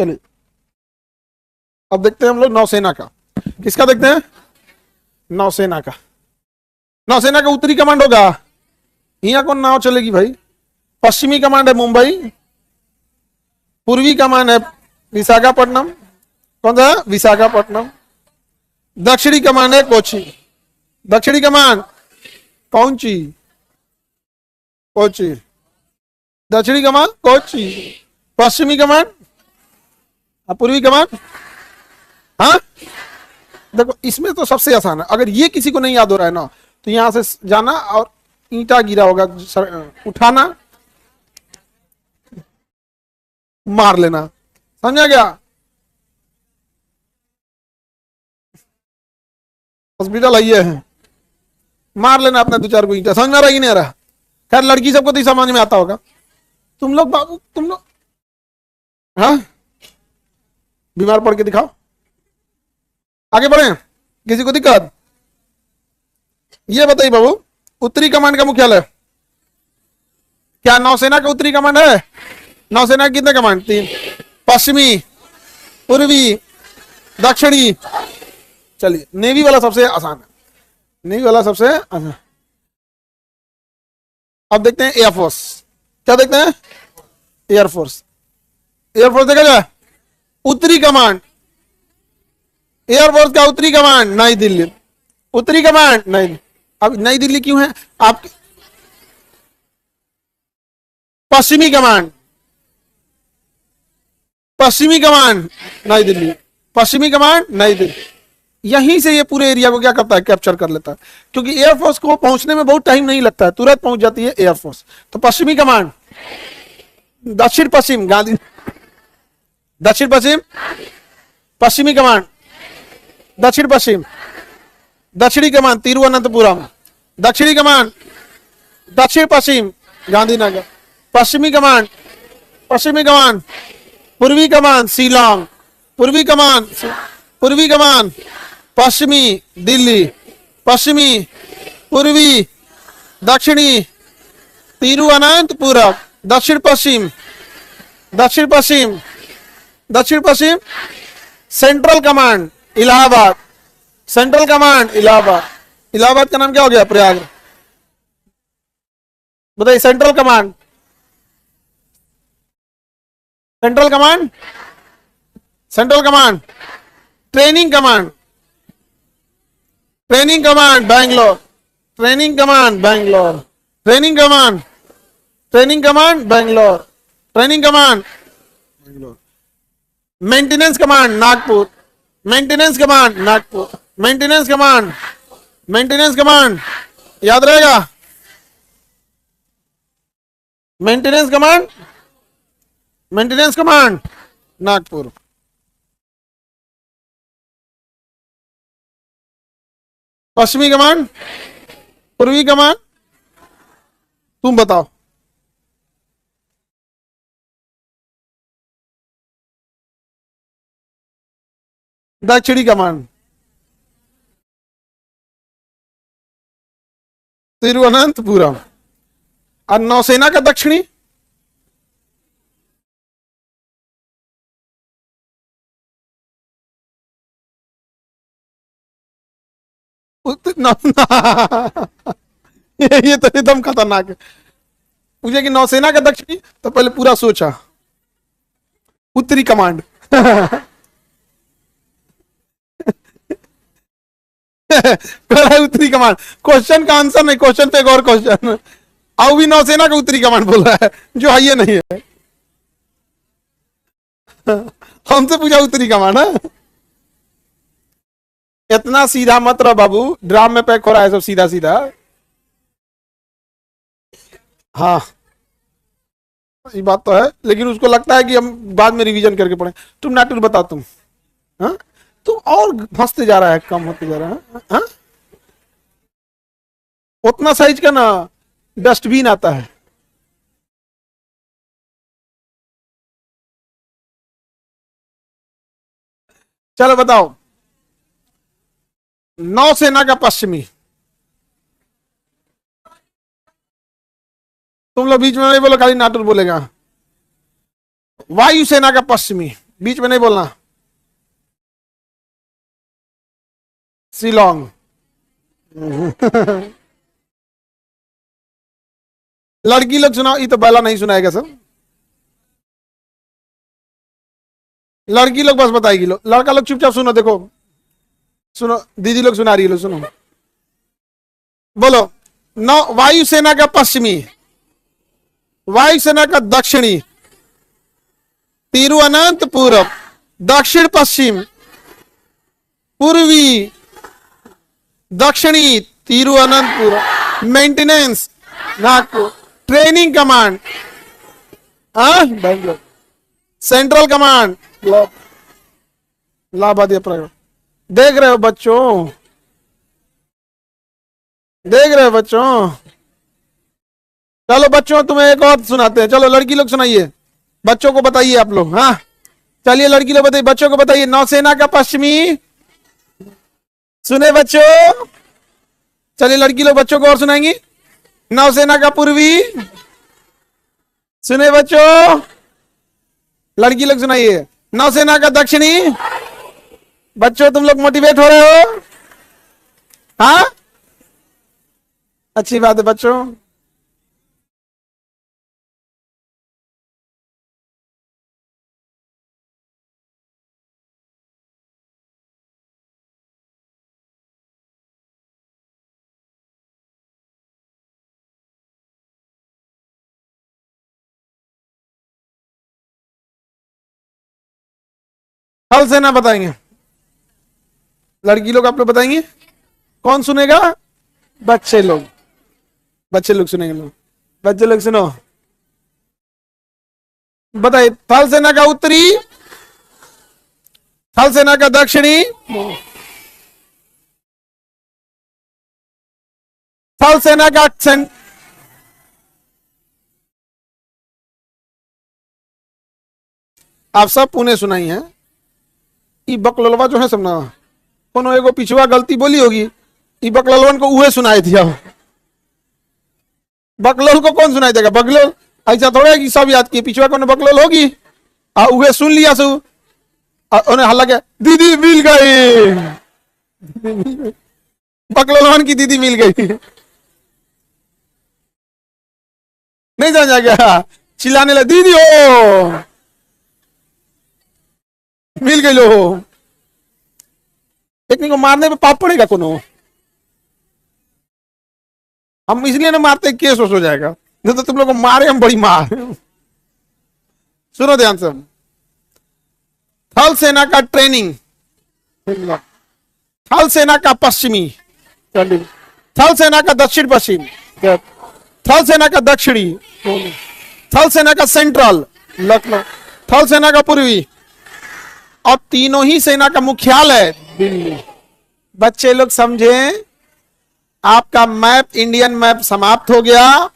चलिए अब देखते हैं हम लोग नौसेना का। किसका देखते हैं? नौसेना का। नौसेना का उत्तरी कमांड होगा, यहाँ कौन नाव चलेगी भाई? पश्चिमी कमांड है मुंबई, पूर्वी कमांड है विशाखापट्टनम। कौन सा? विशाखापट्टनम। दक्षिणी कमांड है कोची। दक्षिणी कमांड कौची, कोची। दक्षिणी कमांड कोची। पश्चिमी कमांड, पूर्वी कमांड। हाँ देखो इसमें तो सबसे आसान है, अगर ये किसी को नहीं याद हो रहा है ना तो यहां से जाना और ईंटा गिरा होगा उठाना, मार लेना। समझा गया? हॉस्पिटल आइए है, मार लेना अपने 2-4 को ईंटा। समझ में आ रहा ही नहीं रहा? खैर लड़की सबको तो समझ में आता होगा। तुम लोग बाबू, तुम लोग हाँ बीमार पड़ के दिखाओ, आगे बढ़े। किसी को दिक्कत? ये बताइए बाबू, उत्तरी कमांड का मुख्यालय क्या नौसेना का उत्तरी कमांड है? नौसेना की कितने कमांड? 3। पश्चिमी, पूर्वी, दक्षिणी। चलिए नेवी वाला सबसे आसान है, नेवी वाला सबसे आसान। अब देखते हैं एयरफोर्स। क्या देखते हैं? एयरफोर्स। एयरफोर्स देखा जाए उत्तरी कमांड। एयरफोर्स का उत्तरी कमांड नई दिल्ली। उत्तरी कमांड नई। अब नई दिल्ली क्यों है? आप पश्चिमी कमांड, पश्चिमी कमांड नई दिल्ली। पश्चिमी कमांड नई दिल्ली। यहीं से ये पूरे एरिया को क्या करता है? कैप्चर कर लेता है, क्योंकि एयरफोर्स को पहुंचने में बहुत टाइम नहीं लगता है, तुरंत पहुंच जाती है एयरफोर्स। तो पश्चिमी कमांड, दक्षिण पश्चिम गांधी, दक्षिण पश्चिम, पश्चिमी कमांड दक्षिण पश्चिम, दक्षिणी कमान तिरुवनंतपुरम, दक्षिणी कमान दक्षिण पश्चिम गांधीनगर, पश्चिमी कमान पूर्वी कमान शिलोंग, पूर्वी कमान पश्चिमी दिल्ली, पश्चिमी पूर्वी दक्षिणी तिरुवनंतपुरम, दक्षिण पश्चिम central command Allahabad, central command Allahabad. Allahabad का नाम क्या हो गया? प्रयाग। बताइए central command, central command, central command, training command, training command Bangalore, training command Bangalore, training command, training command Bangalore, training command Bangalore. Maintenance command Nagpur, maintenance command Nagpur, maintenance command, maintenance command याद रहेगा, maintenance command, maintenance command Nagpur. पश्चिमी command, पूर्वी command, तुम बताओ। दक्षिणी command Thiruvananthapuram. और नौसेना का दक्षिणी ये तो एकदम खतरनाक है। पूछे कि नौसेना का दक्षिणी, तो पहले पूरा सोचा उत्तरी कमांड। उत्तरी कमांड क्वेश्चन का आंसर नहीं, क्वेश्चन पे एक और क्वेश्चन। अब भी नौसेना का उत्तरी कमांड बोल रहा है जो है ये नहीं है। हमसे पूछा उत्तरी कमांड है। इतना सीधा मत रहो बाबू, ड्राम में पैक हो रहा है सब सीधा सीधा। हाँ ये बात तो है, लेकिन उसको लगता है कि हम बाद में रिवीजन करके पढ़े। तुम नाटुर बता, तुम हाँ तुम और फंसते जा रहा है, कम होते जा रहा है। हाँ उतना साइज का ना डस्टबिन आता है। चलो बताओ नौसेना का पश्चिमी। तुम लोग बीच में नहीं बोलो, खाली नाटुर बोलेगा। वायुसेना का पश्चिमी, बीच में नहीं बोलना। शिलोंग। लड़की लोग सुनाओ, ये तो बाला नहीं सुनाएगा सब। लड़की लोग बस बताएगी, लो लड़का लोग चुपचाप सुनो। देखो सुनो, दीदी लोग सुना रही है, लो सुनो। बोलो। नौ वायुसेना का पश्चिमी, वायुसेना का दक्षिणी, तिरुवनंतपुरम, दक्षिण पश्चिम, पूर्वी, दक्षिणी Thiruvananthapuram, maintenance Nagpur, training command Bangalore, central command Allahabad private. देख रहे हो बच्चों, देख रहे हो बच्चों। चलो बच्चों तुम्हें एक और सुनाते हैं। चलो लड़की लोग सुनाइए, बच्चों को बताइए आप लोग। हाँ चलिए लड़की लोग बताइए, बच्चों को बताइए। नौसेना का पश्चिमी, सुने बच्चों। चलिए लड़की लोग बच्चों को और सुनाएंगी। नौसेना का पूर्वी, सुने बच्चों। लड़की लोग सुनाइए। नौसेना का दक्षिणी। बच्चों तुम लोग मोटिवेट हो रहे हो? हाँ अच्छी बात है बच्चों। थल सेना बताएंगे लड़की लोग, आप लोग बताएंगे। कौन सुनेगा? बच्चे लोग, बच्चे लोग सुनेंगे। लोग बच्चे लोग सुनो, बताइए। थल सेना का उत्तरी, थल सेना का दक्षिणी, थल सेना का आप सब पुणे सुनाई है। ई बकललवा जो है सब ना, कोनो एगो पिछवा गलती बोली होगी, ई बकललवन को उहे सुनाई दिया। बकलोल को कौन सुनाई देगा? बकलोल ऐसा थोड़ा है कि सब याद किए, पिछवा कौन बकलोल होगी। उहे सुन लिया सु, उन्हें हल्ला क्या, दीदी मिल गई, बकलोलवन की दीदी मिल गई। नहीं जान जा गया, चिल्लाने लगे दीदी हो मिल गई लो। एक को मारने पे पाप पड़ेगा कोनो? हम इसलिए ना मारते, केस हो जाएगा। नहीं तो तुम लोग को मारे हम बड़ी मार। सुनो ध्यान से। थल सेना का ट्रेनिंग, थल सेना का पश्चिमी, थल सेना का दक्षिण पश्चिम, थल सेना का दक्षिणी, थल सेना का सेंट्रल लखनऊ, थल सेना का पूर्वी, और तीनों ही सेना का मुख्यालय दिल्ली। बच्चे लोग समझे, आपका मैप, इंडियन मैप समाप्त हो गया।